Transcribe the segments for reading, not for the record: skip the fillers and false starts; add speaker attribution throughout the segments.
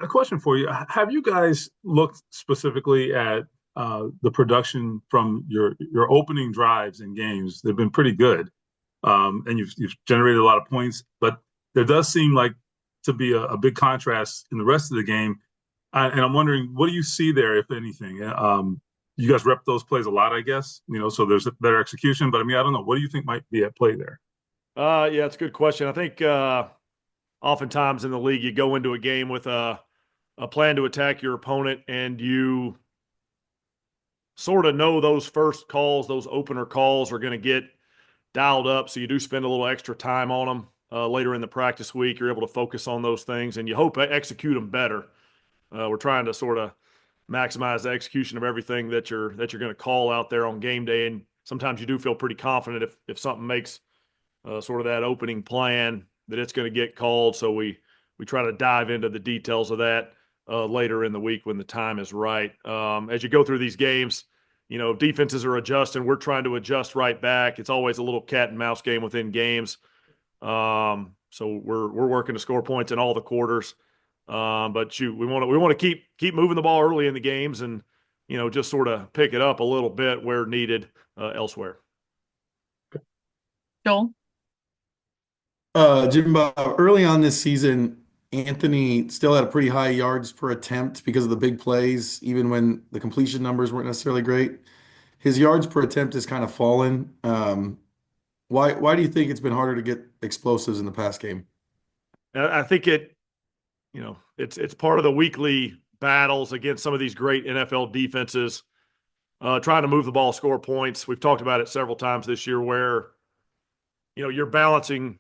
Speaker 1: a question for you. Have you guys looked specifically at the production from your opening drives in games? They've been pretty good, and you've generated a lot of points, but there does seem like to be a big contrast in the rest of the game. And I'm wondering, what do you see there, if anything? You guys rep those plays a lot, I guess, so there's a better execution. But I mean, I don't know. What do you think might be at play there?
Speaker 2: Yeah, it's a good question. I think oftentimes in the league, you go into a game with a plan to attack your opponent, and you sort of know those first calls, those opener calls are going to get dialed up. So you do spend a little extra time on them later in the practice week. You're able to focus on those things, and you hope to execute them better. We're trying to sort of maximize the execution of everything that you're going to call out there on game day. And sometimes you do feel pretty confident if something makes sort of that opening plan that it's going to get called. So we try to dive into the details of that later in the week when the time is right. As you go through these games, defenses are adjusting. We're trying to adjust right back. It's always a little cat and mouse game within games. So we're working to score points in all the quarters. But shoot, we want to keep moving the ball early in the games, and just sort of pick it up a little bit where needed elsewhere.
Speaker 3: Joel?
Speaker 4: Jim Bob, early on this season, Anthony still had a pretty high yards per attempt because of the big plays, even when the completion numbers weren't necessarily great. His yards per attempt has kind of fallen. Why do you think it's been harder to get explosives in the pass game?
Speaker 2: I think it's part of the weekly battles against some of these great NFL defenses, trying to move the ball, score points. We've talked about it several times this year where, you're balancing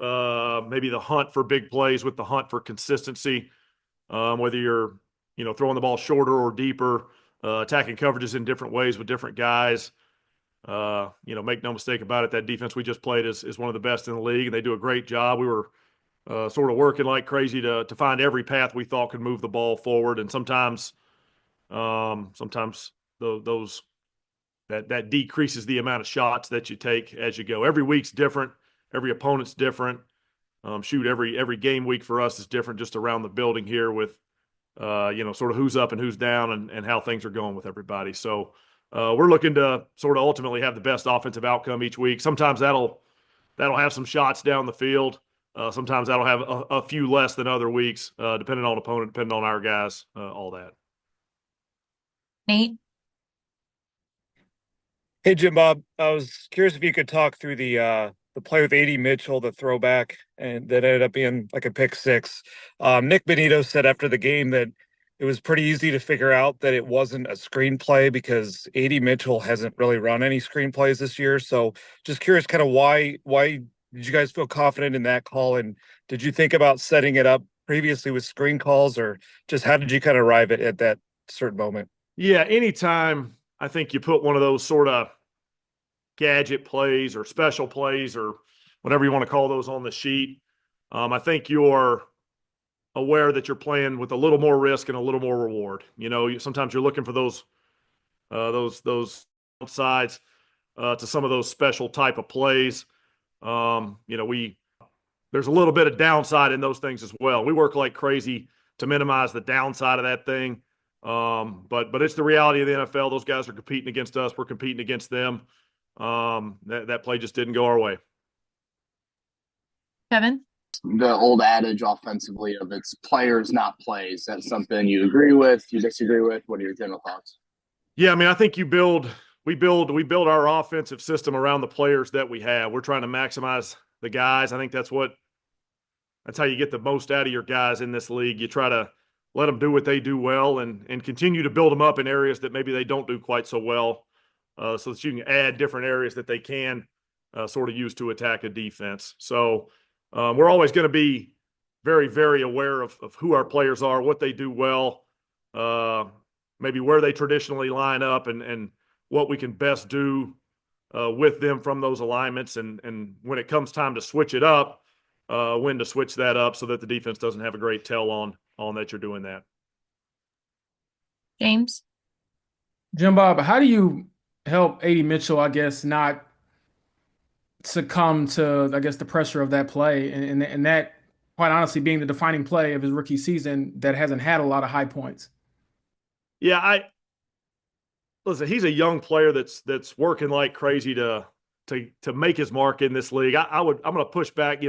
Speaker 2: maybe the hunt for big plays with the hunt for consistency, whether you're, throwing the ball shorter or deeper, attacking coverages in different ways with different guys. Make no mistake about it, that defense we just played is one of the best in the league, and they do a great job. We were sort of working like crazy to find every path we thought could move the ball forward. And sometimes those that decreases the amount of shots that you take as you go. Every week's different. Every opponent's different. Every game week for us is different just around the building here with, sort of who's up and who's down and how things are going with everybody. So we're looking to sort of ultimately have the best offensive outcome each week. Sometimes that'll have some shots down the field. Sometimes that'll have a few less than other weeks, depending on opponent, depending on our guys, all that.
Speaker 3: Nate?
Speaker 5: Hey, Jim Bob, I was curious if you could talk through the play with A.D. Mitchell, the throwback, and that ended up being like a pick six. Nick Benito said after the game that it was pretty easy to figure out that it wasn't a screenplay because A.D. Mitchell hasn't really run any screenplays this year. So just curious kind of why did you guys feel confident in that call? And did you think about setting it up previously with screen calls, or just how did you kind of arrive at that certain moment?
Speaker 2: Yeah, anytime I think you put one of those sort of gadget plays or special plays or whatever you want to call those on the sheet, I think you're aware that you're playing with a little more risk and a little more reward. Sometimes you're looking for those sides to some of those special type of plays. There's a little bit of downside in those things as well. We work like crazy to minimize the downside of that thing. But it's the reality of the NFL. Those guys are competing against us. We're competing against them. That play just didn't go our way.
Speaker 3: Kevin?
Speaker 6: The old adage offensively of it's players, not plays. That's something you agree with, you disagree with? What are your general thoughts?
Speaker 2: Yeah, I mean, I think we build our offensive system around the players that we have. We're trying to maximize the guys. I think that's how you get the most out of your guys in this league. You try to let them do what they do well and continue to build them up in areas that maybe they don't do quite so well, so that you can add different areas that they can sort of use to attack a defense. So we're always going to be very, very aware of who our players are, what they do well, maybe where they traditionally line up, and what we can best do with them from those alignments. And when it comes time to switch it up, when to switch that up so that the defense doesn't have a great tell on that you're doing that.
Speaker 3: James?
Speaker 7: Jim Bob, how do you help A.D. Mitchell, I guess, not succumb to, I guess, the pressure of that play and that quite honestly being the defining play of his rookie season that hasn't had a lot of high points.
Speaker 2: Yeah, listen, he's a young player that's working like crazy to make his mark in this league. I'm going to push back.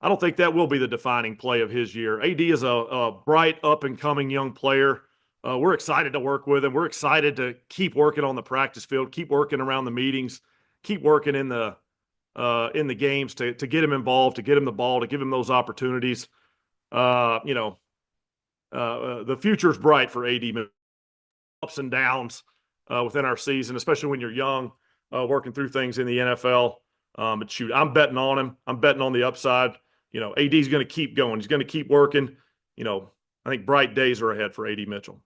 Speaker 2: I don't think that will be the defining play of his year. AD is a bright, up and coming young player. We're excited to work with him. We're excited to keep working on the practice field, keep working around the meetings, keep working in the games to get him involved, to get him the ball, to give him those opportunities. The future's bright for AD. Ups and downs within our season, especially when you're young, working through things in the NFL. But shoot, I'm betting on him. I'm betting on the upside. AD's going to keep going. He's going to keep working. I think bright days are ahead for AD Mitchell.